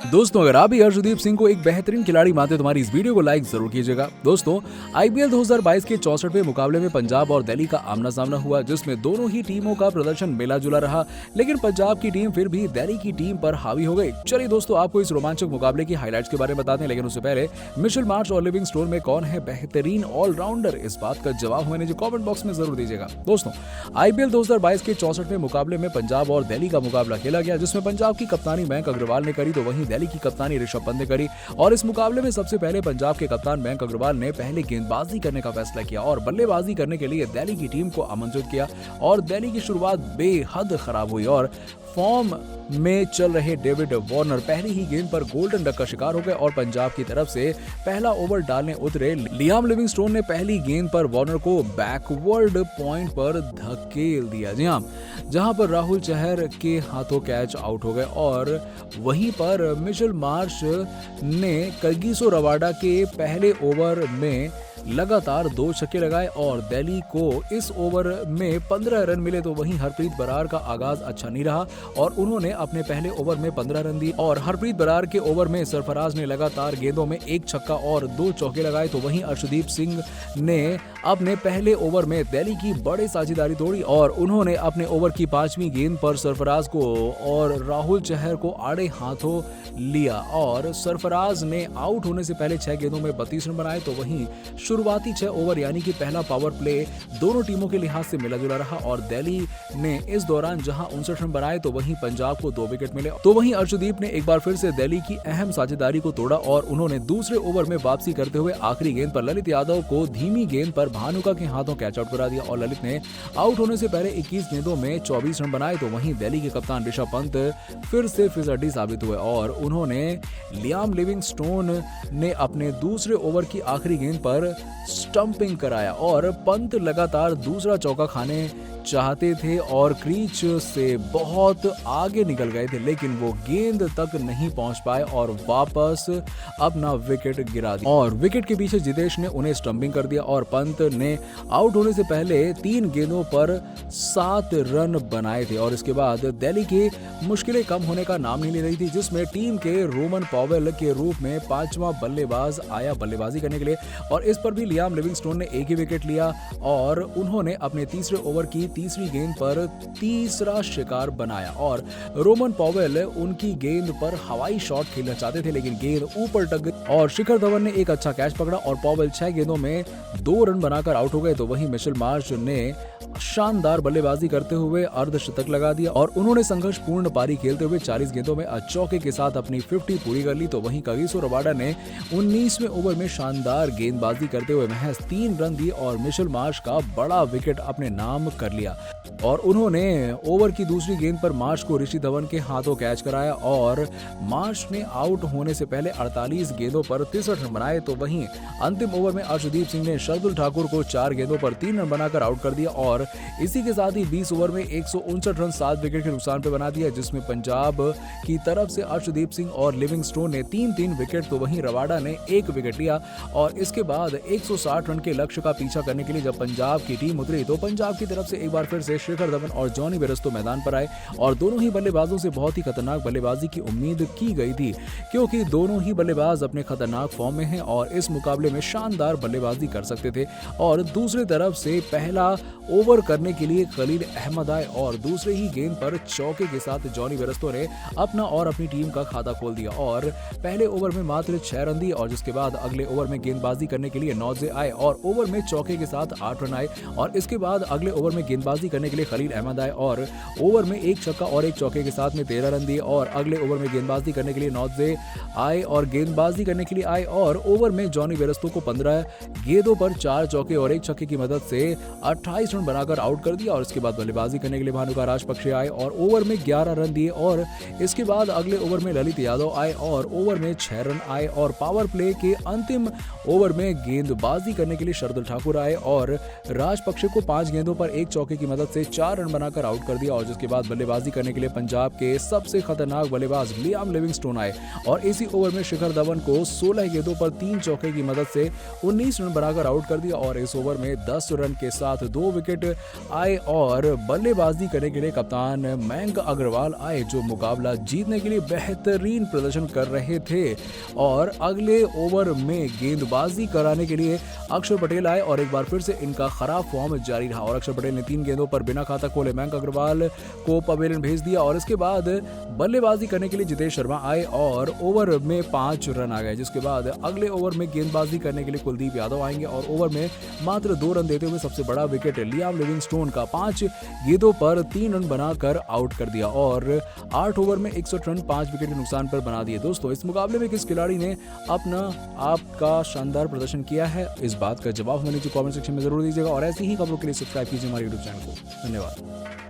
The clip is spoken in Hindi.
दोस्तों, अगर आप भी हर्षदीप सिंह को एक बेहतरीन खिलाड़ी मानते हैं तो हमारी इस वीडियो को लाइक जरूर कीजिएगा। दोस्तों, आईपीएल 2022 के 64वें मुकाबले में पंजाब और दिल्ली का आमना सामना हुआ, जिसमें दोनों ही टीमों का प्रदर्शन मिला जुला रहा, लेकिन पंजाब की टीम फिर भी दिल्ली की टीम पर हावी हो गई। चलिए दोस्तों, आपको इस रोमांचक मुकाबले की हाईलाइट्स के बारे में बताते हैं, लेकिन उससे पहले मिशेल मार्श और लिविंगस्टोन में कौन है बेहतरीन ऑलराउंडर, इस बात का जवाब हमें कॉमेंट बॉक्स में जरूर दीजिएगा। दोस्तों, आईपीएल 2022 के 64वें मुकाबले में पंजाब और दिल्ली का मुकाबला खेला गया, जिसमें पंजाब की कप्तानी मयंक अग्रवाल ने करी तो वहीं दिल्ली की कप्तानी ऋषभ पंत ने करी। और इस मुकाबले में सबसे पहले पंजाब के कप्तान मयंक अग्रवाल ने पहले गेंदबाजी करने का फैसला किया और बल्लेबाजी करने के लिए दिल्ली की टीम को आमंत्रित किया। और दिल्ली की शुरुआत बेहद खराब हुई और फॉर्म में चल रहे डेविड वार्नर पहली ही गेंद पर गोल्डन डक का शिकार हो गए और पंजाब की तरफ से पहला ओवर डालने उतरे लियाम लिविंगस्टोन ने पहली गेंद पर वार्नर को बैकवर्ड पॉइंट पर धकेल दिया। जी हां, जहां पर राहुल चहर के हाथों कैच आउट हो गए और वहीं पर मिशेल मार्श ने कगिसो रबाडा के पहले ओवर में लगातार 2 छक्के लगाए और दिल्ली को इस ओवर में 15 रन मिले, तो वहीं हरप्रीत बरार का आगाज अच्छा नहीं रहा और उन्होंने अपने पहले ओवर में 15 रन दिए। और हरप्रीत बरार के ओवर में सरफराज ने लगातार गेंदों में 1 छक्का और 2 चौके लगाए, तो वहीं अर्शदीप सिंह ने अपने पहले ओवर में दिल्ली की बड़ी साझेदारी तोड़ी और उन्होंने अपने ओवर की 5वीं गेंद पर सरफराज को और राहुल चहर को आड़े हाथों लिया और सरफराज ने आउट होने से पहले 6 गेंदों में 32 रन बनाए। तो वहीं शुरुआती 6 ओवर यानी कि पहला पावर प्ले दोनों टीमों के लिहाज से मिला जुला रहा और दिल्ली ने इस दौरान जहां 59 रन बनाए तो वहीं पंजाब को 2 विकेट मिले। तो वहीं अर्शदीप ने एक बार फिर से दिल्ली की अहम साझेदारी को तोड़ा और उन्होंने दूसरे ओवर में वापसी करते हुए आखिरी गेंद पर ललित यादव को धीमी गेंद पर भानुका के हाथों कैच आउट करा दिया और ललित ने आउट होने से पहले 21 गेंदों में 24 रन बनाए। तो वहीं दिल्ली के कप्तान ऋषभ पंत फिर से फिसड्डी साबित हुए और उन्होंने लियाम लिविंगस्टोन ने अपने दूसरे ओवर की आखिरी गेंद पर स्टंपिंग कराया और पंत लगातार दूसरा चौका खाने चाहते थे और क्रीज से बहुत आगे निकल गए थे, लेकिन वो गेंद तक नहीं पहुंच पाए और वापस अपना विकेट गिरा दिया और विकेट के पीछे जितेश ने उन्हें स्टंपिंग कर दिया और पंत ने आउट होने से पहले 3 गेंदों पर 7 रन बनाए थे। और इसके बाद दिल्ली की मुश्किलें कम होने का नाम नहीं ले रही थी, जिसमें टीम के रोमन पॉवेल के रूप में 5वां बल्लेबाज आया बल्लेबाजी करने के लिए और इस पर भी लियाम लिविंगस्टोन ने एक ही विकेट लिया और उन्होंने अपने तीसरे ओवर की तीसरी गेंद पर तीसरा शिकार बनाया और रोमन पॉवेल उनकी गेंद पर हवाई शॉट खेलना चाहते थे, लेकिन गेंद ऊपर टक गई और शिखर धवन ने एक अच्छा कैच पकड़ा और पॉवेल 6 गेंदों में 2 रन बनाकर आउट हो गए। तो वहीं मिशेल मार्श ने शानदार बल्लेबाजी करते हुए अर्धशतक लगा दिया और उन्होंने संघर्षपूर्ण पारी खेलते हुए 40 गेंदों में चौके के साथ अपनी 50 पूरी कर ली। तो वहीं कगिसो रबाडा ने 19वें ओवर में शानदार गेंदबाजी करते हुए महज 3 रन दिए और मिशेल मार्श का बड़ा विकेट अपने नाम कर लिया और उन्होंने ओवर की दूसरी गेंद पर मार्श को ऋषि धवन के हाथों कैच कराया और मार्श ने आउट होने से पहले 48 गेंदों पर 63 रन बनाए। तो वहीं अंतिम ओवर में अर्शदीप सिंह ने शार्दुल ठाकुर को 4 गेंदों पर 3 रन बनाकर आउट कर दिया और इसी के साथ ही 20 ओवर में 159 रन 7 विकेट के नुकसान पे बना दिया, जिसमें पंजाब की तरफ से अर्शदीप सिंह और लिविंगस्टोन ने 3-3 विकेट तो वहीं रबाडा ने 1 विकेट लिया। और इसके बाद 160 रन के लक्ष्य का पीछा करने के लिए जब पंजाब की टीम उतरी तो पंजाब की तरफ से एक बार फिर से शिखर धवन और जॉनी बेयरस्टो मैदान पर आए और दोनों ही बल्लेबाजों से बहुत ही खतरनाक बल्लेबाजी की उम्मीद की गई थी, क्योंकि दोनों ही बल्लेबाज अपने खतरनाक फॉर्म में हैं और इस मुकाबले में शानदार बल्लेबाजी कर सकते थे। और दूसरी तरफ से पहला ओवर करने के लिए खलील अहमद आए और दूसरे ही गेंद पर चौके के साथ जॉनी बेयरस्टो ने अपना और अपनी टीम का खाता खोल दिया और पहले ओवर में मात्र 6 रन दिए और जिसके बाद अगले ओवर में गेंदबाजी करने के लिए नौजे आए और ओवर में चौके के साथ 8 रन आए और इसके बाद अगले ओवर में गेंदबाजी करने के लिए खलील अहमद आए और ओवर में 1 छक्का और 1 चौके के साथ में 13 रन दिए और अगले ओवर में गेंदबाजी करने के लिए नौजे आए और गेंदबाजी करने के लिए आए और ओवर में जॉनी बेयरस्टो को 15 गेंदों पर 4 चौके और 1 छक्के की मदद से 28 रन बनाकर आउट कर दिया और इसके बाद बल्लेबाजी करने के लिए भानुका राजपक्षे आए और ओवर में 11 रन दिए और इसके बाद अगले ओवर में ललित यादव आए और ओवर में 6 रन आए और पावर प्ले के अंतिम ओवर में गेंदबाजी करने के लिए शार्दुल ठाकुर आए और राजपक्षे को 5 गेंदों पर 1 चौके की मदद से 4 रन बनाकर आउट कर दिया और जिसके बाद बल्लेबाजी करने के लिए पंजाब के सबसे खतरनाक बल्लेबाज लियाम लिविंगस्टोन आए और इसी ओवर में शिखर धवन को 16 गेंदों पर 3 चौके की मदद से 19 रन बनाकर आउट कर दिया और इस ओवर में 10 रन के साथ 2 विकेट आए और बल्लेबाजी करने के लिए कप्तान मयंक अग्रवाल आए, जो मुकाबला जीतने के लिए बेहतरीन प्रदर्शन कर रहे थे। और अगले ओवर में गेंदबाजी कराने के लिए अक्षर पटेल आए और एक बार फिर से इनका खराब फॉर्म जारी रहा और अक्षर पटेल ने 3 गेंदों पर बिना खाता खोले मयंक अग्रवाल को पवेलियन भेज दिया। और इसके बाद बल्लेबाजी करने के लिए जितेश शर्मा आए और ओवर में 5 रन आ गए, जिसके बाद अगले ओवर में गेंदबाजी करने के लिए कुलदीप यादव आएंगे और ओवर में मात्र 2 रन देते हुए सबसे बड़ा विकेट लियाम लिविंगस्टोन का 5 गेंदों पर 3 रन बनाकर आउट कर दिया और 8 ओवर में 61 रन 5 विकेट के नुकसान पर बना दिए। दोस्तों, इस मुकाबले में किस खिलाड़ी ने अपना आपका शानदार प्रदर्शन किया है, इस बात का जवाब हमें नीचे कमेंट सेक्शन में जरूर दीजिएगा और ऐसी ही खबरों के लिए सब्सक्राइब कीजिए हमारे यूट्यूब चैनल को। धन्यवाद।